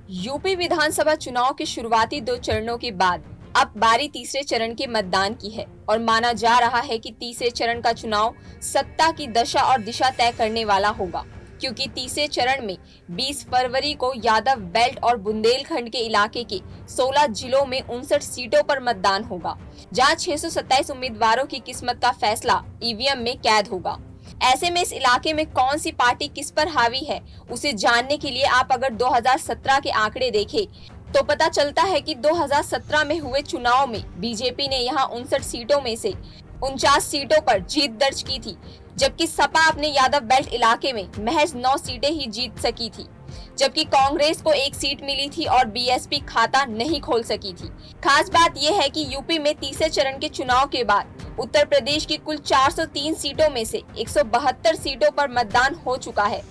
UP विधानसभा चुनाव के शुरुआती 2 चरणों के बाद अब बारी तीसरे चरण के मतदान की है और माना जा रहा है कि तीसरे चरण का चुनाव सत्ता की दशा और दिशा तय करने वाला होगा, क्योंकि तीसरे चरण में 20 फरवरी को यादव बेल्ट और बुंदेलखंड के इलाके के 16 जिलों में 59 सीटों पर मतदान होगा, जहां 627 उम्मीदवारों की किस्मत का फैसला ईवीएम में कैद होगा। ऐसे में इस इलाके में कौन सी पार्टी किस पर हावी है, उसे जानने के लिए आप अगर 2017 के आंकड़े देखें तो पता चलता है कि 2017 में हुए चुनाव में बीजेपी ने यहां 59 सीटों में से 49 सीटों पर जीत दर्ज की थी, जबकि सपा अपने यादव बेल्ट इलाके में महज 9 सीटें ही जीत सकी थी, जबकि कांग्रेस को 1 सीट मिली थी और बीएसपी खाता नहीं खोल सकी थी। खास बात यह है कि यूपी में तीसरे चरण के चुनाव के बाद उत्तर प्रदेश की कुल 403 सीटों में से 172 सीटों पर मतदान हो चुका है,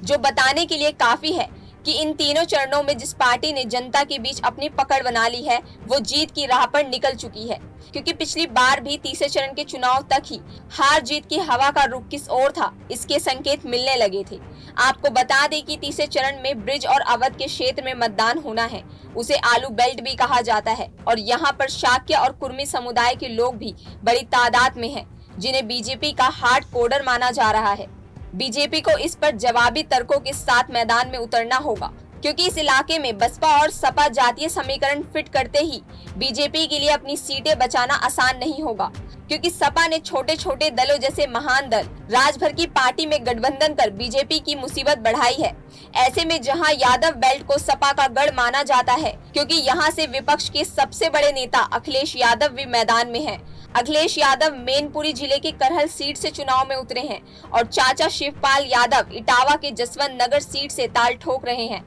जो बताने के लिए काफी है कि इन तीनों चरणों में जिस पार्टी ने जनता के बीच अपनी पकड़ बना ली है, वो जीत की राह पर निकल चुकी है, क्योंकि पिछली बार भी तीसरे चरण के चुनाव तक ही हार जीत की हवा का रुख किस ओर था, इसके संकेत मिलने लगे थे। आपको बता दें कि तीसरे चरण में ब्रिज और अवध के क्षेत्र में मतदान होना है, उसे आलू बेल्ट भी कहा जाता है, और यहाँ पर शाक्य और कुर्मी समुदाय के लोग भी बड़ी तादाद में हैं, जिन्हें बीजेपी का हार्ड कोडर माना जा रहा है। बीजेपी को इस पर जवाबी तर्कों के साथ मैदान में उतरना होगा, क्योंकि इस इलाके में बसपा और सपा जातीय समीकरण फिट करते ही बीजेपी के लिए अपनी सीटें बचाना आसान नहीं होगा, क्योंकि सपा ने छोटे छोटे दलों जैसे महान दल राजभर की पार्टी में गठबंधन कर बीजेपी की मुसीबत बढ़ाई है। ऐसे में जहां यादव बेल्ट को सपा का गढ़ माना जाता है, क्योंकि यहां से विपक्ष के सबसे बड़े नेता अखिलेश यादव भी मैदान में हैं। अखिलेश यादव मैनपुरी जिले के करहल सीट से चुनाव में उतरे हैं और चाचा शिवपाल यादव इटावा के जसवंत नगर सीट से ताल ठोक रहे हैं।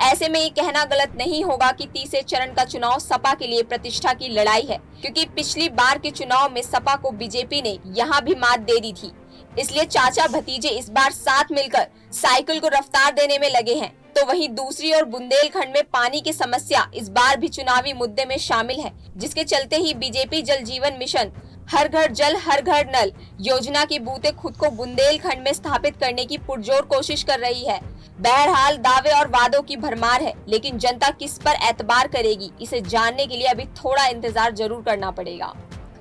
ऐसे में ये कहना गलत नहीं होगा कि तीसरे चरण का चुनाव सपा के लिए प्रतिष्ठा की लड़ाई है, क्योंकि पिछली बार के चुनाव में सपा को बीजेपी ने यहाँ भी मात दे दी थी। इसलिए चाचा भतीजे इस बार साथ मिलकर साइकिल को रफ्तार देने में लगे हैं। तो वहीं दूसरी ओर बुंदेलखंड में पानी की समस्या इस बार भी चुनावी मुद्दे में शामिल है, जिसके चलते ही बीजेपी जल जीवन मिशन हर घर जल हर घर नल योजना की बूते खुद को बुंदेलखंड में स्थापित करने की पुरजोर कोशिश कर रही है। बहरहाल दावे और वादों की भरमार है, लेकिन जनता किस पर एतबार करेगी, इसे जानने के लिए अभी थोड़ा इंतजार जरूर करना पड़ेगा।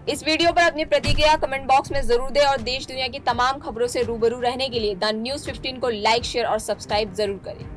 इस वीडियो पर अपनी प्रतिक्रिया कमेंट बॉक्स में जरूर दें और देश दुनिया की तमाम खबरों से रूबरू रहने के लिए द न्यूज़ 15 को लाइक, शेयर और सब्सक्राइब जरूर करें।